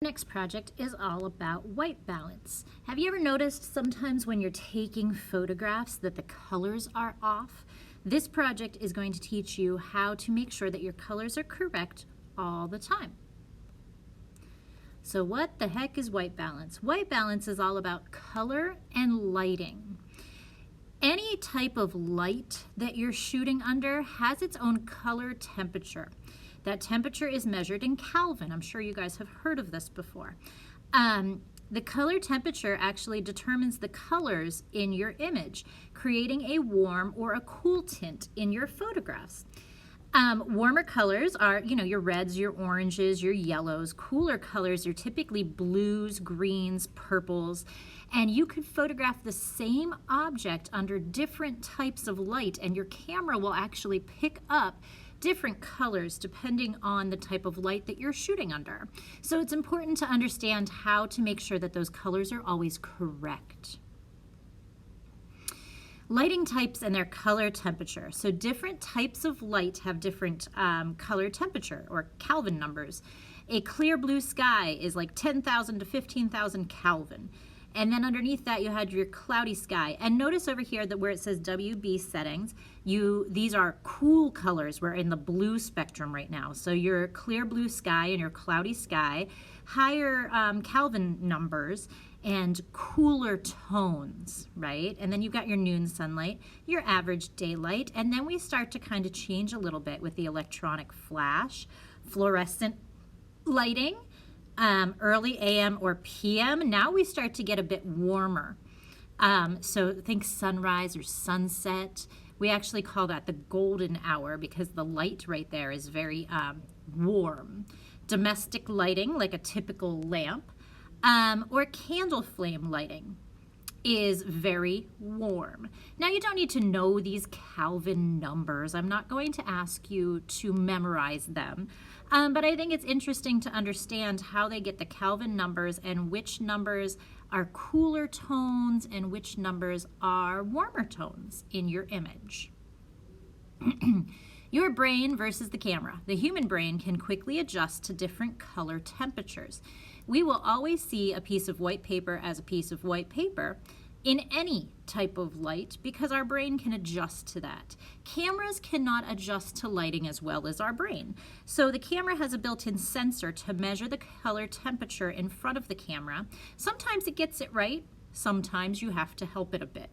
Next project is all about white balance. Have you ever noticed sometimes when you're taking photographs that the colors are off? This project is going to teach you how to make sure that your colors are correct all the time. So what the heck is white balance? White balance is all about color and lighting. Any type of light that you're shooting under has its own color temperature. That temperature is measured in Kelvin. I'm sure you guys have heard of this before. The color temperature actually determines the colors in your image, creating a warm or a cool tint in your photographs. Warmer colors are, your reds, your oranges, your yellows. Cooler colors are typically blues, greens, purples. And you could photograph the same object under different types of light, and your camera will actually pick up different colors depending on the type of light that you're shooting under. So it's important to understand how to make sure that those colors are always correct. Lighting types and their color temperature. So different types of light have different color temperature or Kelvin numbers. A clear blue sky is like 10,000 to 15,000 Kelvin. And then underneath that you had your cloudy sky. And notice over here that where it says WB settings, these are cool colors. We're in the blue spectrum right now. So your clear blue sky and your cloudy sky, higher Kelvin numbers and cooler tones, right? And then you've got your noon sunlight, your average daylight, and then we start to kind of change a little bit with the electronic flash, fluorescent lighting, early AM or PM. Now we start to get a bit warmer. So think sunrise or sunset. We actually call that the golden hour because the light right there is very warm. Domestic lighting, like a typical lamp, or candle flame lighting is very warm. Now you don't need to know these Kelvin numbers. I'm not going to ask you to memorize them, but I think it's interesting to understand how they get the Kelvin numbers and which numbers are cooler tones and which numbers are warmer tones in your image. Your brain versus the camera. The human brain can quickly adjust to different color temperatures. We will always see a piece of white paper as a piece of white paper in any type of light because our brain can adjust to that. Cameras cannot adjust to lighting as well as our brain. So the camera has a built-in sensor to measure the color temperature in front of the camera. Sometimes it gets it right, sometimes you have to help it a bit.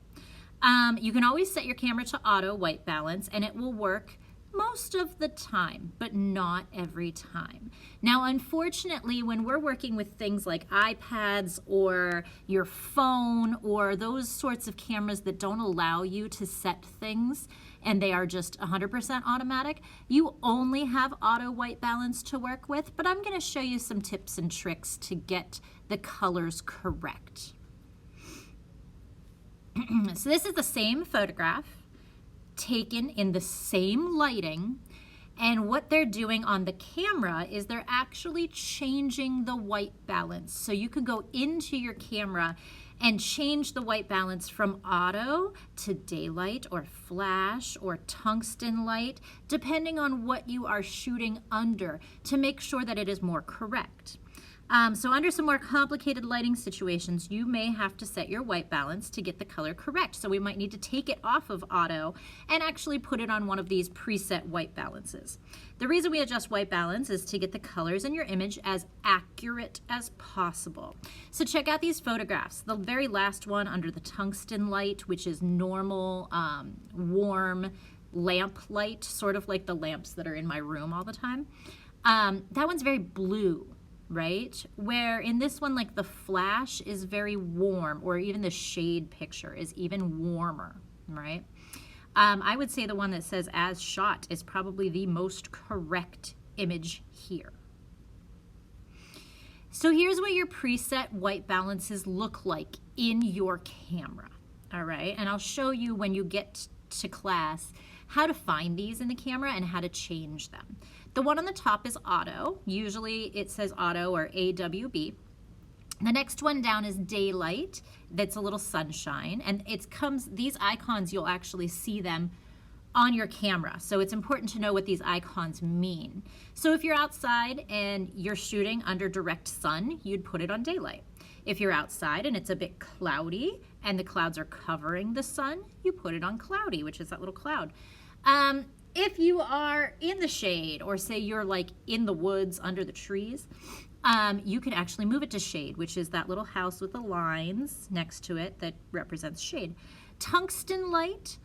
You can always set your camera to auto white balance and it will work most of the time, but not every time. Now, unfortunately, when we're working with things like iPads or your phone or those sorts of cameras that don't allow you to set things and they are just 100% automatic, you only have auto white balance to work with, but I'm going to show you some tips and tricks to get the colors correct. So this is the same photograph taken in the same lighting, and what they're doing on the camera is they're actually changing the white balance. So you can go into your camera and change the white balance from auto to daylight or flash or tungsten light, depending on what you are shooting under to make sure that it is more correct. So under some more complicated lighting situations, you may have to set your white balance to get the color correct. So we might need to take it off of auto and actually put it on one of these preset white balances. The reason we adjust white balance is to get the colors in your image as accurate as possible. So check out these photographs. The very last one under the tungsten light, which is normal, warm lamp light, sort of like the lamps that are in my room all the time. That one's very blue, right? Where in this one, like the flash is very warm, or even the shade picture is even warmer, right? I would say the one that says as shot is probably the most correct image here. So here's what your preset white balances look like in your camera, all right? And I'll show you when you get to class how to find these in the camera and how to change them. The one on the top is auto. Usually it says auto or AWB. The next one down is daylight. That's a little sunshine. And these icons, you'll actually see them on your camera. So it's important to know what these icons mean. So if you're outside and you're shooting under direct sun, you'd put it on daylight. If you're outside and it's a bit cloudy and the clouds are covering the sun, you put it on cloudy, which is that little cloud. If you are in the shade, or say you're like in the woods under the trees, you can actually move it to shade, which is that little house with the lines next to it that represents shade. Tungsten light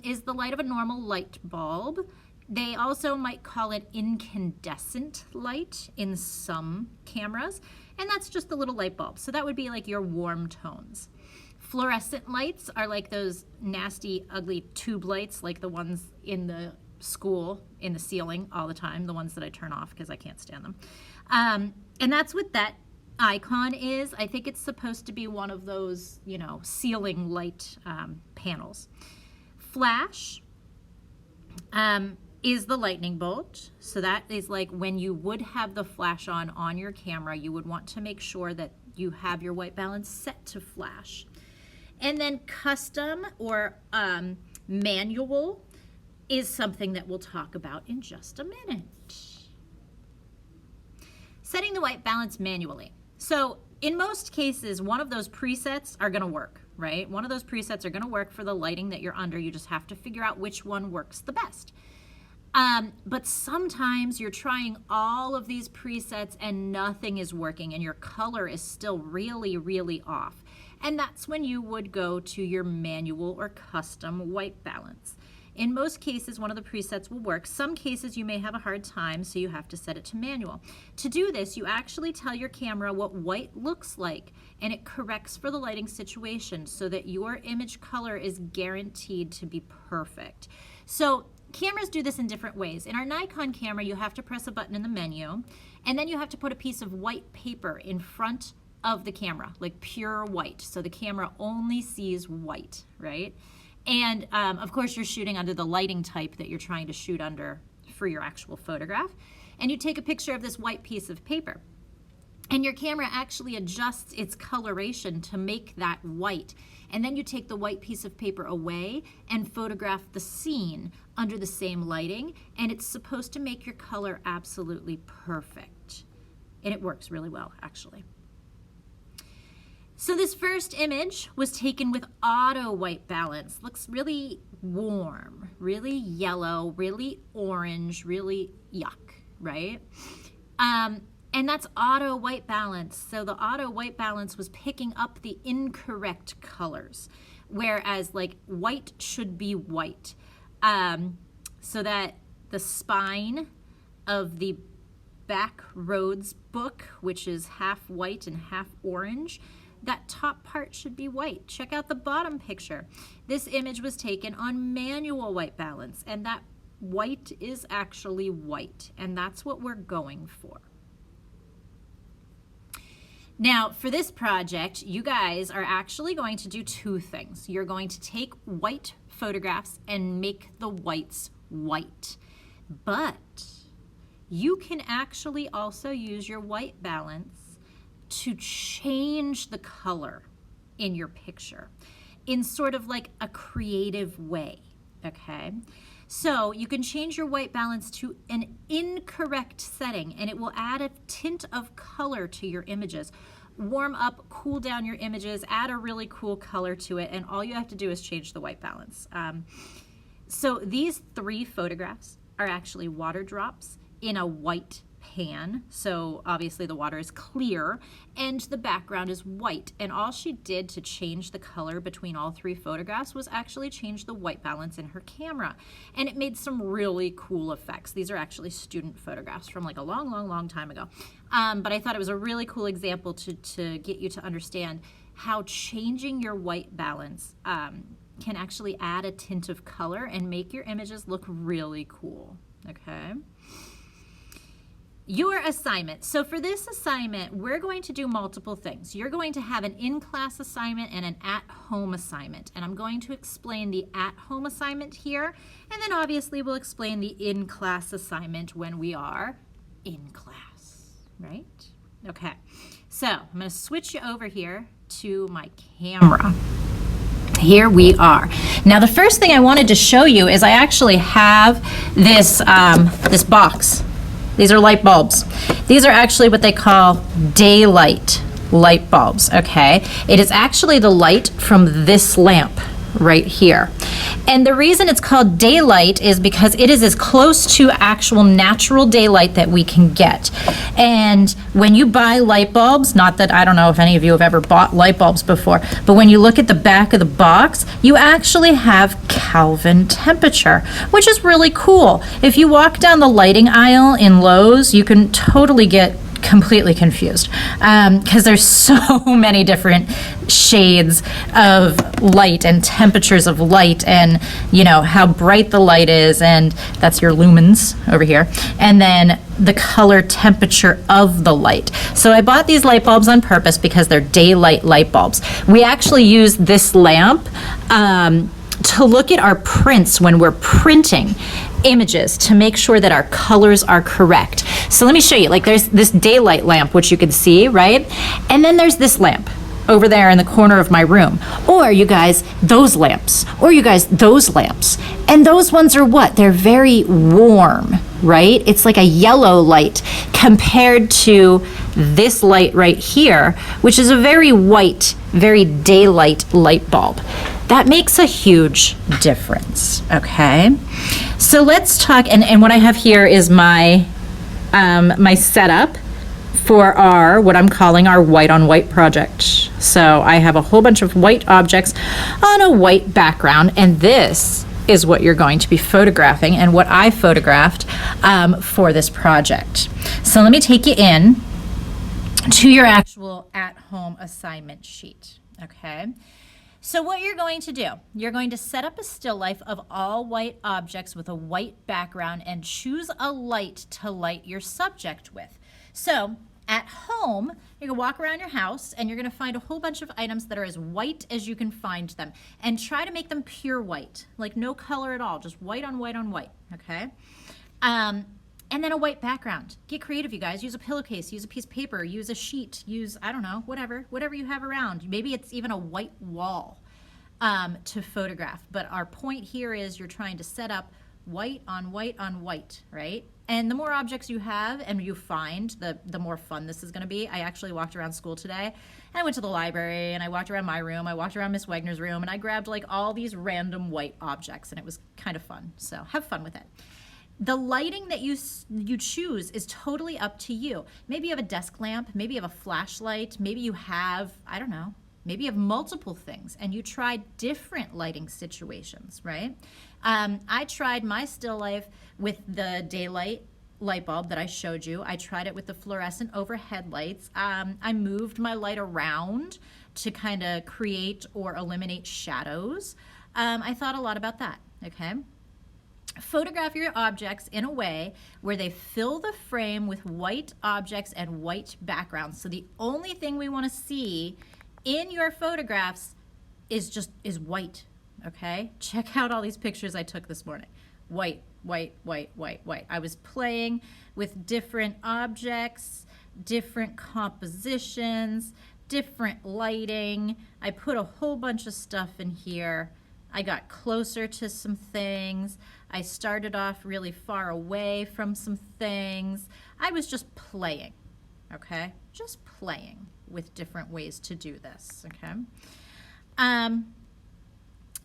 is the light of a normal light bulb. They also might call it incandescent light in some cameras, and that's just the little light bulb. So that would be like your warm tones. Fluorescent lights are like those nasty, ugly tube lights, like the ones in the school, in the ceiling all the time, the ones that I turn off because I can't stand them. And that's what that icon is. I think it's supposed to be one of those, you know, ceiling light panels. Flash is the lightning bolt. So that is like when you would have the flash on your camera, you would want to make sure that you have your white balance set to flash. And then custom or manual is something that we'll talk about in just a minute. Setting the white balance manually. So in most cases, one of those presets are gonna work, right? One of those presets are gonna work for the lighting that you're under. You just have to figure out which one works the best. But sometimes you're trying all of these presets and nothing is working and your color is still really, really off. And that's when you would go to your manual or custom white balance. In most cases, one of the presets will work. Some cases you may have a hard time, so you have to set it to manual. To do this, you actually tell your camera what white looks like, and it corrects for the lighting situation so that your image color is guaranteed to be perfect. So cameras do this in different ways. In our Nikon camera, you have to press a button in the menu, and then you have to put a piece of white paper in front of the camera, like pure white, so the camera only sees white, right? And of course, you're shooting under the lighting type that you're trying to shoot under for your actual photograph. And you take a picture of this white piece of paper. And your camera actually adjusts its coloration to make that white. And then you take the white piece of paper away and photograph the scene under the same lighting. And it's supposed to make your color absolutely perfect. And it works really well, actually. So this first image was taken with auto white balance. Looks really warm, really yellow, really orange, really yuck, right? And that's auto white balance. So the auto white balance was picking up the incorrect colors, whereas like white should be white. So that the spine of the Back Roads book, which is half white and half orange, that top part should be white. Check out the bottom picture. This image was taken on manual white balance, and that white is actually white, and that's what we're going for. Now, for this project, you guys are actually going to do two things. You're going to take white photographs and make the whites white, but you can actually also use your white balance to change the color in your picture in sort of like a creative way, okay? So you can change your white balance to an incorrect setting and it will add a tint of color to your images. Warm up, cool down your images, add a really cool color to it, and all you have to do is change the white balance. So these three photographs are actually water drops in a white pan, so obviously the water is clear and the background is white, and all she did to change the color between all three photographs was actually change the white balance in her camera, and it made some really cool effects. These are actually student photographs from like a long time ago, but I thought it was a really cool example to get you to understand how changing your white balance can actually add a tint of color and make your images look really cool, okay? Your assignment. So for this assignment, we're going to do multiple things. You're going to have an in-class assignment and an at-home assignment. And I'm going to explain the at-home assignment here. And then obviously we'll explain the in-class assignment when we are in class, right? Okay, so I'm going to switch you over here to my camera. Here we are. Now the first thing I wanted to show you is I actually have this, this box. These are light bulbs. These are actually what they call daylight light bulbs, okay? It is actually the light from this lamp right here. And the reason it's called daylight is because it is as close to actual natural daylight that we can get. And when you buy light bulbs, not that I don't know if any of you have ever bought light bulbs before, but when you look at the back of the box, you actually have Kelvin temperature, which is really cool. If you walk down the lighting aisle in Lowe's, you can totally get completely confused because there's so many different shades of light and temperatures of light, and you know how bright the light is, and that's your lumens over here, and then the color temperature of the light. So I bought these light bulbs on purpose because they're daylight light bulbs. We actually use this lamp to look at our prints when we're printing images to make sure that our colors are correct. So let me show you, like there's this daylight lamp, which you can see, right? And then there's this lamp over there in the corner of my room. Or you guys, those lamps. Or you guys, those lamps. And those ones are what? They're very warm, right? It's like a yellow light compared to this light right here, which is a very white, very daylight light bulb. That makes a huge difference, okay? So let's talk, and what I have here is my, my setup for our, what I'm calling our white on white project. So I have a whole bunch of white objects on a white background, and this is what you're going to be photographing and what I photographed for this project. So let me take you in to your actual at-home assignment sheet, okay? So what you're going to do, you're going to set up a still life of all white objects with a white background and choose a light to light your subject with. So at home, you're gonna walk around your house and you're gonna find a whole bunch of items that are as white as you can find them, and try to make them pure white, like no color at all, just white on white on white, okay? And then a white background. Get creative, you guys. Use a pillowcase, use a piece of paper, use a sheet, use, I don't know, whatever you have around. Maybe it's even a white wall to photograph. But our point here is you're trying to set up white on white on white, right? And the more objects you have and you find, the more fun this is gonna be. I actually walked around school today, and I went to the library, and I walked around my room, I walked around Miss Wagner's room, and I grabbed like all these random white objects, and it was kind of fun. So have fun with it. The lighting that you choose is totally up to you. Maybe you have a desk lamp, maybe you have a flashlight, maybe you have, I don't know, maybe you have multiple things and you try different lighting situations, right? I tried my still life with the daylight light bulb that I showed you. I tried it with the fluorescent overhead lights. I moved my light around to kind of create or eliminate shadows. I thought a lot about that, okay? Photograph your objects in a way where they fill the frame with white objects and white backgrounds. So the only thing we want to see in your photographs is white, okay? Check out all these pictures I took this morning. White, white, white, white, white. I was playing with different objects, different compositions, different lighting. I put a whole bunch of stuff in here. I got closer to some things. I started off really far away from some things. I was just playing, okay? Just playing with different ways to do this, okay?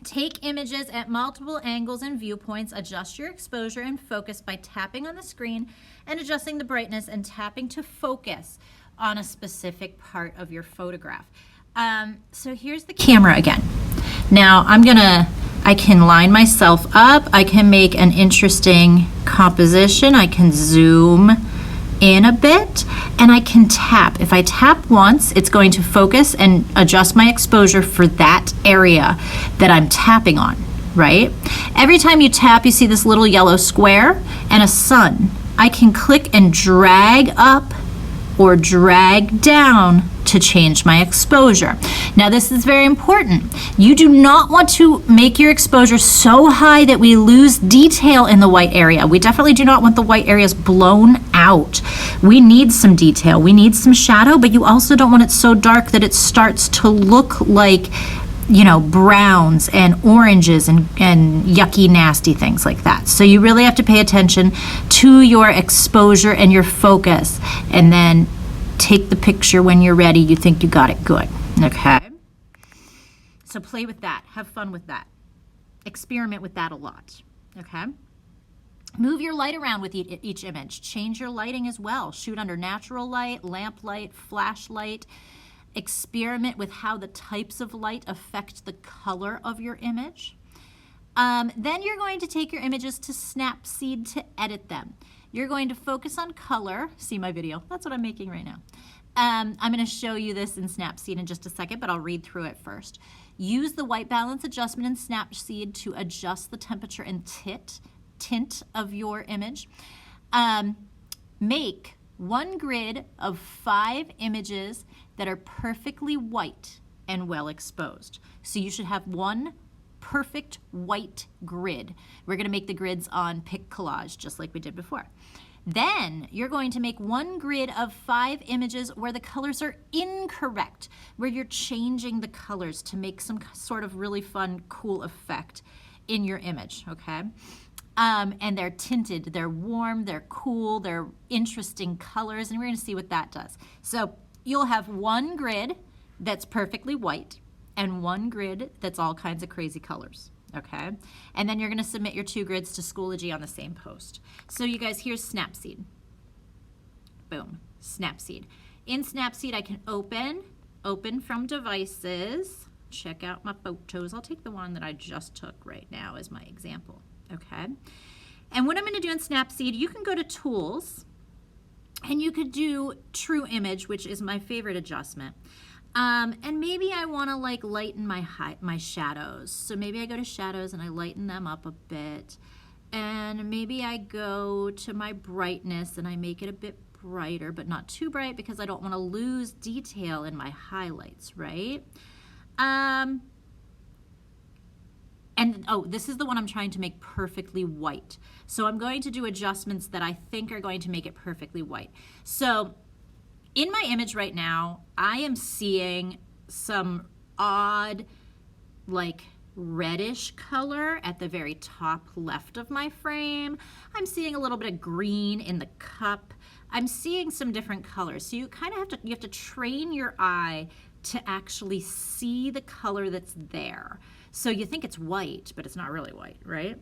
Take images at multiple angles and viewpoints. Adjust your exposure and focus by tapping on the screen and adjusting the brightness and tapping to focus on a specific part of your photograph. So here's the camera again. Now I can line myself up, I can make an interesting composition, I can zoom in a bit, and I can tap. If I tap once, it's going to focus and adjust my exposure for that area that I'm tapping on, right? Every time you tap, you see this little yellow square and a sun. I can click and drag up or drag down to change my exposure. Now this is very important. You do not want to make your exposure so high that we lose detail in the white area. We definitely do not want the white areas blown out. We need some detail, we need some shadow, but you also don't want it so dark that it starts to look like you know, browns and oranges and yucky, nasty things like that. So you really have to pay attention to your exposure and your focus, and then take the picture when you're ready. You think you got it good, okay? So play with that. Have fun with that. Experiment with that a lot, okay? Move your light around with each image. Change your lighting as well. Shoot under natural light, lamp light, flashlight. Experiment with how the types of light affect the color of your image. Then you're going to take your images to Snapseed to edit them. You're going to focus on color. See my video. That's what I'm making right now. I'm going to show you this in Snapseed in just a second, but I'll read through it first. Use the white balance adjustment in Snapseed to adjust the temperature and tint of your image. Make one grid of 5 images that are perfectly white and well exposed. So you should have one perfect white grid. We're going to make the grids on Pic Collage just like we did before. Then you're going to make one grid of 5 images where the colors are incorrect, where you're changing the colors to make some sort of really fun, cool effect in your image, okay? And they're tinted, they're warm, they're cool, they're interesting colors, and we're going to see what that does. So you'll have one grid that's perfectly white and one grid that's all kinds of crazy colors, okay? And then you're going to submit your 2 grids to Schoology on the same post. So you guys, here's Snapseed. Boom, Snapseed. In Snapseed, I can open from devices, check out my photos. I'll take the one that I just took right now as my example, okay? And what I'm going to do in Snapseed, you can go to Tools, and you could do True Image, which is my favorite adjustment. And maybe I want to like lighten my shadows. So maybe I go to shadows and I lighten them up a bit. And maybe I go to my brightness and I make it a bit brighter, but not too bright because I don't want to lose detail in my highlights, right? And oh, this is the one I'm trying to make perfectly white. So I'm going to do adjustments that I think are going to make it perfectly white. So in my image right now, I am seeing some odd, like reddish color at the very top left of my frame. I'm seeing a little bit of green in the cup. I'm seeing some different colors. So you kind of have to train your eye to actually see the color that's there. So you think it's white, but it's not really white, right?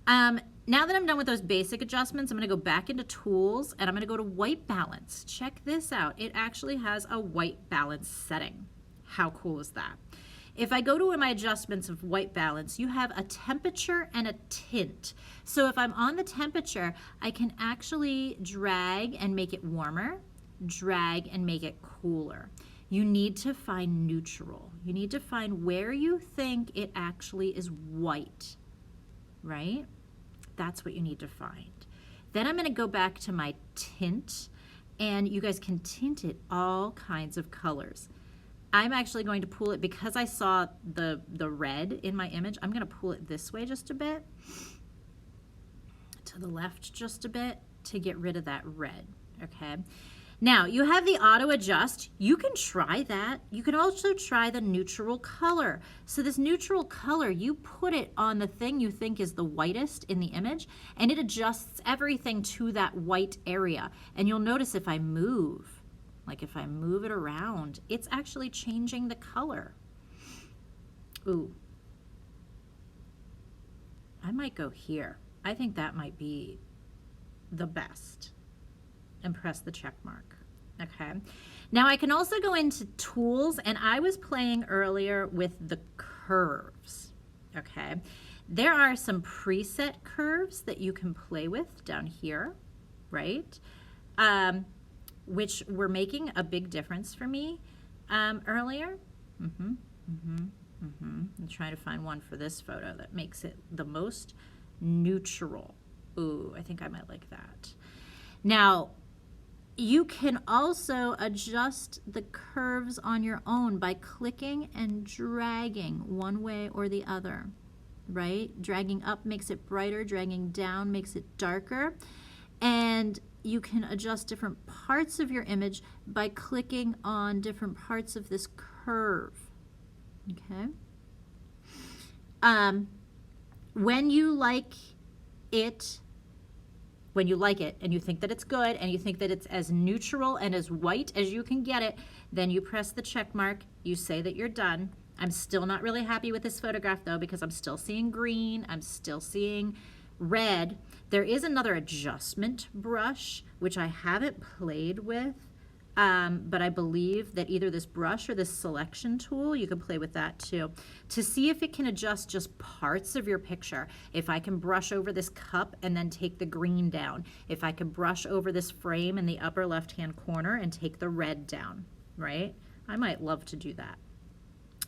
Now that I'm done with those basic adjustments, I'm going to go back into Tools and I'm going to go to White Balance. Check this out. It actually has a white balance setting. How cool is that? If I go to my adjustments of white balance, you have a temperature and a tint. So if I'm on the temperature, I can actually drag and make it warmer, drag and make it cooler. You need to find neutral. You need to find where you think it actually is white, right? That's what you need to find. Then I'm going to go back to my tint, and you guys can tint it all kinds of colors. I'm actually going to pull it because I saw the red in my image. I'm going to pull it this way just a bit, to the left just a bit, to get rid of that red, okay? Now, you have the auto adjust. You can try that. You can also try the neutral color. So this neutral color, you put it on the thing you think is the whitest in the image, and it adjusts everything to that white area. And you'll notice if I move, like if I move it around, it's actually changing the color. Ooh. I might go here. I think that might be the best. And press the check mark. Okay. Now I can also go into Tools, and I was playing earlier with the curves. Okay. There are some preset curves that you can play with down here, right? Which were making a big difference for me earlier. I'm trying to find one for this photo that makes it the most neutral. Ooh, I think I might like that. Now, you can also adjust the curves on your own by clicking and dragging one way or the other, right? Dragging up makes it brighter, dragging down makes it darker. And you can adjust different parts of your image by clicking on different parts of this curve, okay? when you like it, and you think that it's good and you think that it's as neutral and as white as you can get it, then you press the check mark, you say that you're done. I'm still not really happy with this photograph though, because I'm still seeing green, I'm still seeing red. There is another adjustment brush, which I haven't played with, but I believe that either this brush or this selection tool, you can play with that too, to see if it can adjust just parts of your picture. If I can brush over this cup and then take the green down. If I can brush over this frame in the upper left-hand corner and take the red down, right? I might love to do that.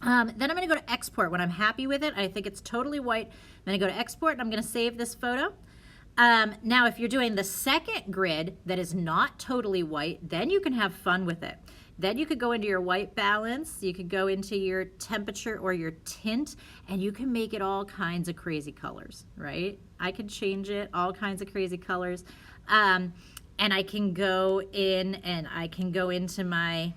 Then I'm going to go to export. When I'm happy with it, I think it's totally white. I'm going to go to export and I'm going to save this photo. Now, if you're doing the second grid that is not totally white, then you can have fun with it. Then you could go into your white balance, you could go into your temperature or your tint, and you can make it all kinds of crazy colors, right? I could change it all kinds of crazy colors. And I can go in and I can go into my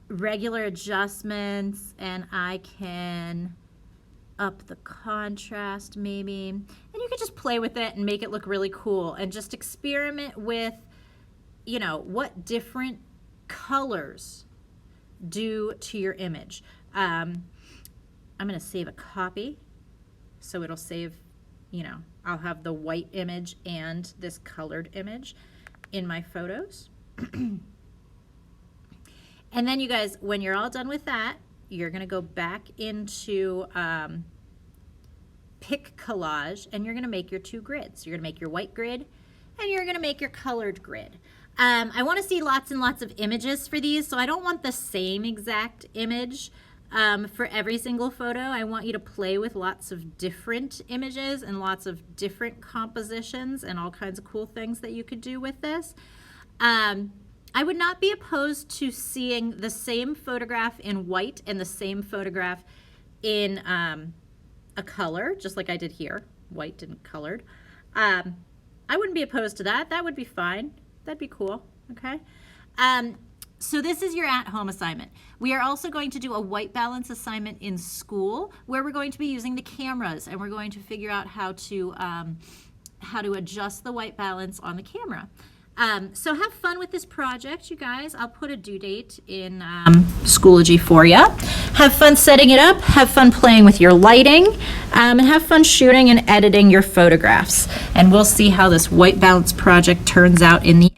regular adjustments, and I can up the contrast maybe, and you can just play with it and make it look really cool and just experiment with, you know, what different colors do to your image. I'm going to save a copy, so it'll save, you know, I'll have the white image and this colored image in my photos. And then you guys, when you're all done with that, you're going to go back into Pick Collage, and you're going to make your two grids. You're going to make your white grid, and you're going to make your colored grid. I want to see lots and lots of images for these, so I don't want the same exact image for every single photo. I want you to play with lots of different images and lots of different compositions and all kinds of cool things that you could do with this. I would not be opposed to seeing the same photograph in white and the same photograph in a color, just like I did here, white and colored. I wouldn't be opposed to that. That would be fine. That'd be cool, okay? So this is your at-home assignment. We are also going to do a white balance assignment in school, where we're going to be using the cameras, and we're going to figure out how to adjust the white balance on the camera. So have fun with this project, you guys. I'll put a due date in Schoology for you. Have fun setting it up, have fun playing with your lighting, and have fun shooting and editing your photographs. And we'll see how this white balance project turns out in the